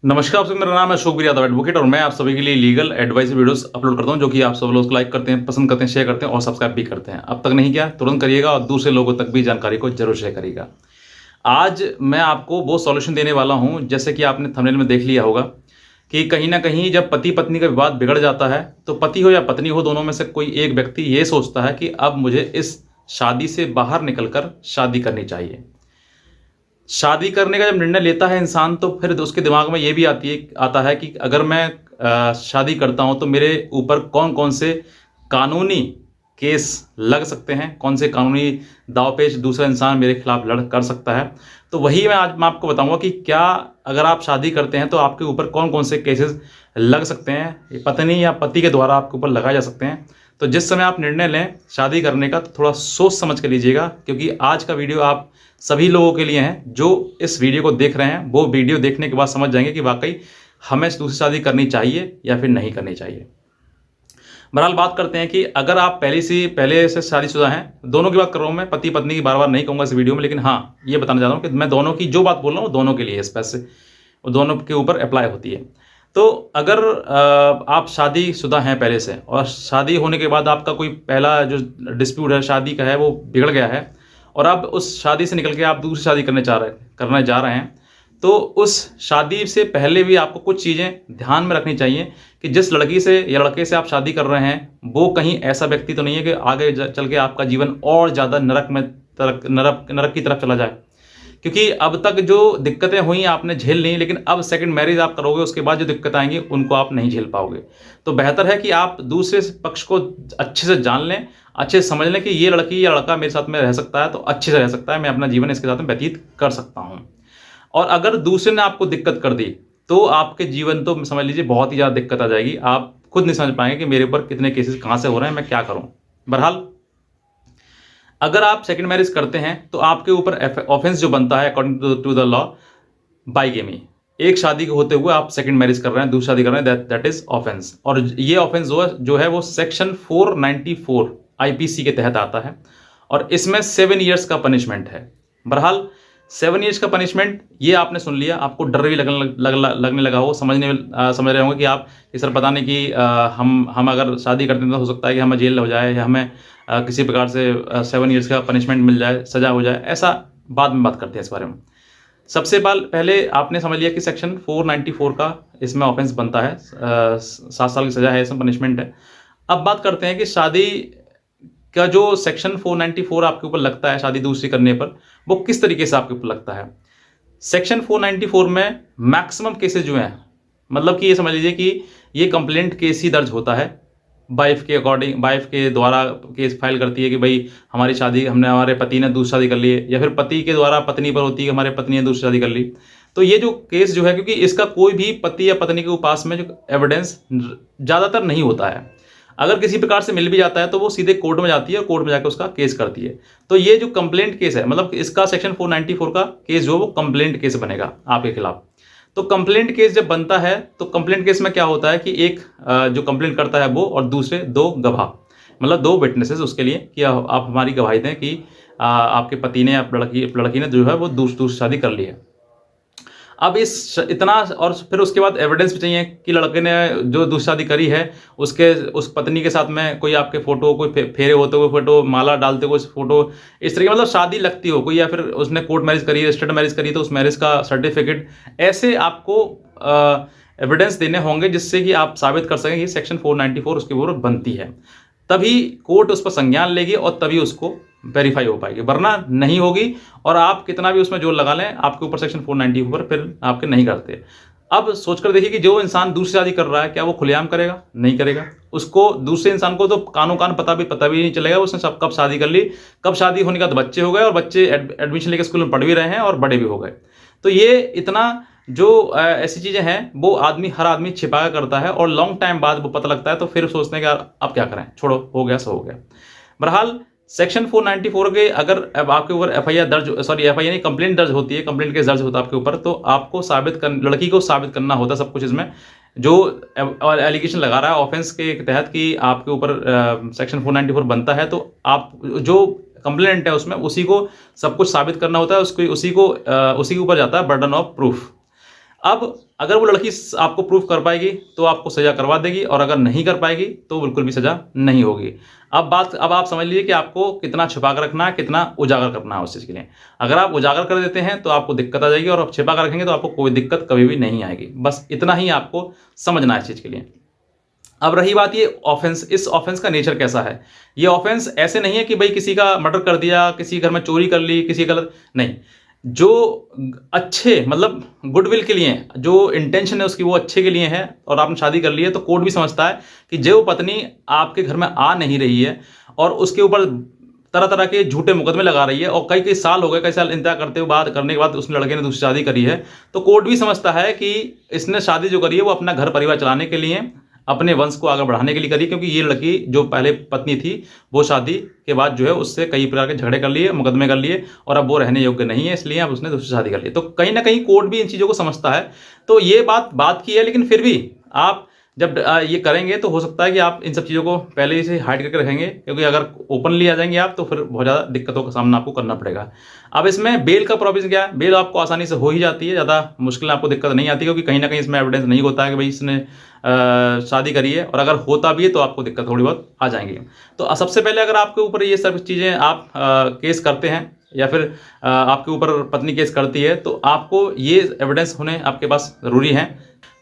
नमस्कार, आप सभी। मेरा नाम है अशोक यादव एडवोकेट और मैं आप सभी के लिए लीगल एडवाइस वीडियोस अपलोड करता हूं, जो कि आप सब लोग लाइक करते हैं, पसंद करते हैं, शेयर करते हैं और सब्सक्राइब भी करते हैं। अब तक नहीं किया तुरंत करिएगा और दूसरे लोगों तक भी जानकारी को जरूर शेयर करिएगा। आज मैं आपको वो सॉल्यूशन देने वाला हूं, जैसे कि आपने थंबनेल में देख लिया होगा कि कहीं ना कहीं जब पति पत्नी का विवाद बिगड़ जाता है तो पति हो या पत्नी हो, दोनों में से कोई एक व्यक्ति ये सोचता है कि अब मुझे इस शादी से बाहर निकलकर शादी करनी चाहिए। शादी करने का जब निर्णय लेता है इंसान, तो फिर उसके दिमाग में ये भी आता है कि अगर मैं शादी करता हूं तो मेरे ऊपर कौन कौन से कानूनी केस लग सकते हैं, कौन से कानूनी दांवपेच दूसरा इंसान मेरे खिलाफ लड़ कर सकता है। तो वही मैं आपको बताऊंगा कि क्या अगर आप शादी करते हैं तो आपके ऊपर कौन कौन से केसेस लग सकते हैं, पत्नी या पति के द्वारा आपके ऊपर लगाए जा सकते हैं। तो जिस समय आप निर्णय लें शादी करने का, तो थोड़ा सोच समझ कर लीजिएगा, क्योंकि आज का वीडियो आप सभी लोगों के लिए हैं जो इस वीडियो को देख रहे हैं। वो वीडियो देखने के बाद समझ जाएंगे कि वाकई हमें दूसरी शादी करनी चाहिए या फिर नहीं करनी चाहिए। बहरहाल बात करते हैं कि अगर आप पहले से शादीशुदा हैं, दोनों की बात कर रहा हूं मैं, पति पत्नी की बार बार नहीं कहूंगा इस वीडियो में, लेकिन हाँ ये बताना चाह रहा हूं कि मैं दोनों की जो बात बोल रहा हूं दोनों के लिए स्पेसिफिक, दोनों के ऊपर अप्लाई होती है। तो अगर आप शादीशुदा हैं पहले से और शादी होने के बाद आपका कोई पहला जो डिस्प्यूट है शादी का है वो बिगड़ गया है और अब उस शादी से निकल के आप दूसरी शादी करने जा रहे हैं, तो उस शादी से पहले भी आपको कुछ चीज़ें ध्यान में रखनी चाहिए कि जिस लड़की से या लड़के से आप शादी कर रहे हैं वो कहीं ऐसा व्यक्ति तो नहीं है कि आगे चल के आपका जीवन और ज़्यादा नरक की तरफ चला जाए। क्योंकि अब तक जो दिक्कतें हुई आपने झेल ली, लेकिन अब सेकंड मैरिज आप करोगे उसके बाद जो दिक्कत आएंगी उनको आप नहीं झेल पाओगे। तो बेहतर है कि आप दूसरे पक्ष को अच्छे से जान लें, अच्छे से समझ लें कि ये लड़की या लड़का मेरे साथ में रह सकता है तो अच्छे से रह सकता है, मैं अपना जीवन इसके साथ में व्यतीत कर सकता हूँ। और अगर दूसरे ने आपको दिक्कत कर दी तो आपके जीवन तो समझ लीजिए बहुत ही ज़्यादा दिक्कत आ जाएगी। आप खुद नहीं समझ पाएंगे कि मेरे ऊपर कितने केसेस कहाँ से हो रहे हैं, मैं क्या करूँ। बहरहाल अगर आप सेकंड मैरिज करते हैं तो आपके ऊपर ऑफेंस जो बनता है according to the law, bigamy. एक शादी के होते हुए आप सेकंड मैरिज कर रहे हैं, दूसरी शादी कर रहे हैं, दैट इज ऑफेंस। और ये ऑफेंस जो है वो सेक्शन 494 आईपीसी के तहत आता है और इसमें 7 ईयर्स का पनिशमेंट है। बहरहाल 7 ईयर्स का पनिशमेंट ये आपने सुन लिया, आपको डर भी लगने लगा हो, समझ रहे होंगे कि आप कि सर पता नहीं कि हम अगर शादी करते हैं तो हो सकता है कि हमें जेल हो जाए या हमें किसी प्रकार से 7 ईयर्स का पनिशमेंट मिल जाए, सजा हो जाए। ऐसा बाद में बात करते हैं इस बारे में। सबसे पहले आपने समझ लिया कि सेक्शन 494 का इसमें ऑफेंस बनता है, 7 साल की सजा है, इसमें पनिशमेंट है। अब बात करते हैं कि शादी का जो सेक्शन 494 आपके ऊपर लगता है शादी दूसरी करने पर, वो किस तरीके से आपके ऊपर लगता है। सेक्शन 494 में मैक्सिमम केसेस जो हैं, मतलब कि ये समझ लीजिए कि ये कंप्लेंट केस ही दर्ज होता है वाइफ के द्वारा केस फाइल करती है कि भाई हमारे पति ने दूसरी शादी कर ली है, या फिर पति के द्वारा पत्नी पर होती है कि हमारे पत्नी ने दूसरी शादी कर ली। तो ये जो केस जो है, क्योंकि इसका कोई भी पति या पत्नी के पास में जो एविडेंस ज़्यादातर नहीं होता है, अगर किसी प्रकार से मिल भी जाता है तो वो सीधे कोर्ट में जाती है और कोर्ट में जाकर उसका केस करती है। तो ये जो कंप्लेंट केस है, मतलब इसका सेक्शन 494 का केस जो है वो कंप्लेंट केस बनेगा आपके खिलाफ। तो कंप्लेंट केस जब बनता है तो कंप्लेंट केस में क्या होता है कि एक जो कंप्लेंट करता है वो और दूसरे 2 गवाह, मतलब 2 विटनेसेस उसके लिए कि आप हमारी गवाही दें कि आपके पति ने या लड़की ने जो है वो दूसरी शादी कर ली है। अब इतना, और फिर उसके बाद एविडेंस भी चाहिए कि लड़के ने जो दूसरी शादी करी है उस पत्नी के साथ में कोई आपके फोटो, कोई फेरे होते हुए फोटो, माला डालते हुए फोटो, इस तरीके मतलब शादी लगती हो कोई, या फिर उसने कोर्ट मैरिज करी है, रजिस्टर्ड मैरिज करी है तो उस मैरिज का सर्टिफिकेट, ऐसे आपको एविडेंस देने होंगे जिससे कि आप साबित कर सकें कि सेक्शन 494 उसके ऊपर बनती है। तभी कोर्ट उस पर संज्ञान लेगी और तभी उसको वेरीफाई हो पाएगी, वरना नहीं होगी। और आप कितना भी उसमें जोर लगा लें, आपके ऊपर सेक्शन 490 पर फिर आपके नहीं करते। अब सोचकर देखिए कि जो इंसान दूसरी शादी कर रहा है, क्या वो खुलेआम करेगा? नहीं करेगा। उसको, दूसरे इंसान को तो कानों कान पता भी नहीं चलेगा उसने सब कब शादी कर ली, कब शादी होने के बाद बच्चे हो गए और बच्चे एडमिशन लेकर स्कूल में पढ़ भी रहे हैं और बड़े भी हो गए। तो ये इतना जो ऐसी चीज़ें हैं वो हर आदमी छिपा करता है और लॉन्ग टाइम बाद वो पता लगता है तो फिर सोचते हैं कि यार अब क्या करें, छोड़ो, हो गया सो हो गया। बहरहाल सेक्शन 494 के अगर अब आपके ऊपर एफआईआर नहीं, कंप्लेंट दर्ज होती है, कंप्लेंट केस दर्ज होता है आपके ऊपर, तो आपको लड़की को साबित करना होता है सब कुछ इसमें, जो एलिगेशन लगा रहा है ऑफेंस के तहत कि आपके ऊपर सेक्शन 494 बनता है, तो आप जो कंप्लेंट है उसमें उसी को सब कुछ साबित करना होता है, उसी के ऊपर जाता है बर्डन ऑफ प्रूफ। अब अगर वो लड़की आपको प्रूफ कर पाएगी तो आपको सज़ा करवा देगी, और अगर नहीं कर पाएगी तो बिल्कुल भी सज़ा नहीं होगी। अब आप समझ लीजिए कि आपको कितना छुपा कर रखना है, कितना उजागर करना है उस चीज़ के लिए। अगर आप उजागर कर देते हैं तो आपको दिक्कत आ जाएगी, और आप छिपा कर रखेंगे तो आपको कोई दिक्कत कभी भी नहीं आएगी। बस इतना ही आपको समझना है इस चीज़ के लिए। अब रही बात ये ऑफेंस, इस ऑफेंस का नेचर कैसा है। ये ऑफेंस ऐसे नहीं है कि भाई किसी का मर्डर कर दिया, किसी घर में चोरी कर ली, किसी गलत नहीं। जो अच्छे मतलब गुडविल के लिए, जो इंटेंशन है उसकी वो अच्छे के लिए है, और आपने शादी कर ली है, तो कोर्ट भी समझता है कि जो पत्नी आपके घर में आ नहीं रही है और उसके ऊपर तरह तरह के झूठे मुकदमे लगा रही है, और कई कई साल हो गए, कई साल इंतजार करने के बाद उस लड़के ने दूसरी शादी करी है, तो कोर्ट भी समझता है कि इसने शादी जो करी है वो अपना घर परिवार चलाने के लिए, अपने वंश को आगे बढ़ाने के लिए करी, क्योंकि ये लड़की जो पहले पत्नी थी वो शादी के बाद जो है उससे कई प्रकार के झगड़े कर लिए, मुकदमे कर लिए, और अब वो रहने योग्य नहीं है, इसलिए अब उसने दूसरी शादी कर ली। तो कहीं ना कहीं कोर्ट भी इन चीज़ों को समझता है। तो ये बात की है, लेकिन फिर भी आप जब ये करेंगे तो हो सकता है कि आप इन सब चीज़ों को पहले से हाइड करके रखेंगे, क्योंकि अगर ओपनली आ जाएंगे आप तो फिर बहुत ज़्यादा दिक्कतों का सामना आपको करना पड़ेगा। अब इसमें बेल का प्रोविजन क्या है, बेल आपको आसानी से हो ही जाती है, ज़्यादा मुश्किल आपको दिक्कत नहीं आती, क्योंकि कहीं ना कहीं इसमें एविडेंस नहीं होता है कि भाई इसने शादी करी है, और अगर होता भी है तो आपको दिक्कत थोड़ी बहुत आ जाएंगी। तो सबसे पहले अगर आपके ऊपर ये सब चीज़ें आप केस करते हैं, या फिर आपके ऊपर पत्नी केस करती है, तो आपको ये एविडेंस होने आपके पास ज़रूरी है,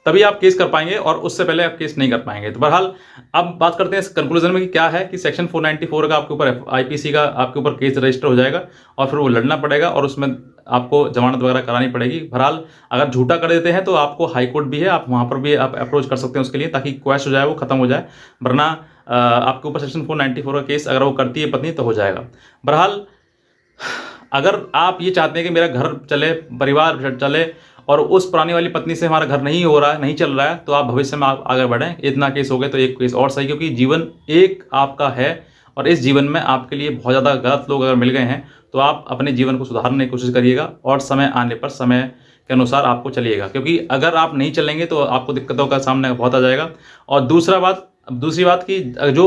तभी आप केस कर पाएंगे, और उससे पहले आप केस नहीं कर पाएंगे। तो बहरहाल अब बात करते हैं इस कंक्लूजन में कि क्या है कि सेक्शन 494 का आपके ऊपर आईपीसी का आपके ऊपर केस रजिस्टर हो जाएगा, और फिर वो लड़ना पड़ेगा, और उसमें आपको जमानत वगैरह करानी पड़ेगी। बहरहाल अगर झूठा कर देते हैं तो आपको हाई कोर्ट भी है, आप वहाँ पर भी आप अप्रोच कर सकते हैं उसके लिए, ताकि क्वेश्चन हो जाए, वो खत्म हो जाए। वरना आपके ऊपर सेक्शन 494 का केस अगर वो करती है पत्नी तो हो जाएगा। बहरहाल अगर आप ये चाहते हैं कि मेरा घर चले, परिवार चले, और उस पुरानी वाली पत्नी से हमारा घर नहीं हो रहा है, नहीं चल रहा है, तो आप भविष्य में आप आगे बढ़ें। इतना केस हो गए तो एक केस और सही, क्योंकि जीवन एक आपका है, और इस जीवन में आपके लिए बहुत ज़्यादा गलत लोग अगर मिल गए हैं तो आप अपने जीवन को सुधारने की कोशिश करिएगा, और समय आने पर समय के अनुसार आपको चलिएगा, क्योंकि अगर आप नहीं चलेंगे तो आपको दिक्कतों का सामना बहुत आ जाएगा। और दूसरी बात कि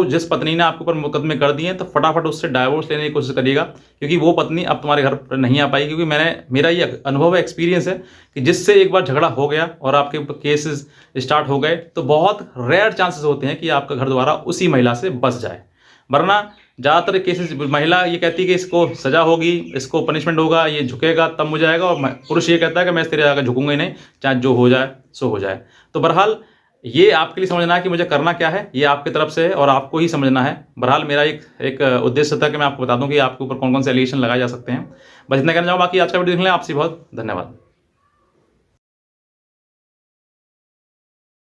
जिस पत्नी ने आपके ऊपर मुकदमे कर दिए हैं, तो फटाफट उससे डाइवोर्स लेने की कोशिश करिएगा, क्योंकि वो पत्नी अब तुम्हारे घर पर नहीं आ पाएगी। क्योंकि मेरा ये अनुभव है, एक्सपीरियंस है, कि जिससे एक बार झगड़ा हो गया और आपके केसेस स्टार्ट हो गए, तो बहुत रेयर चांसेस होते हैं कि आपका घर दोबारा उसी महिला से बस जाए। वरना ज़्यादातर केसेस महिला ये कहती है कि इसको सजा होगी, इसको पनिशमेंट होगा, ये झुकेगा तब मुझे आएगा, और पुरुष ये कहता है कि मैं तेरे आगे झुकूंगा ही नहीं, चाहे जो हो जाए सो हो जाए। तो बहरहाल ये आपके लिए समझना है कि मुझे करना क्या है, ये आपकी तरफ से है और आपको ही समझना है। बहरहाल मेरा एक उद्देश्य था कि मैं आपको बता दूं कि आपके ऊपर कौन कौन से एलिगेशन लगाए जा सकते हैं। बस इतना कहना चाहूँ। बाकी आज का वीडियो देखने आपसे बहुत धन्यवाद।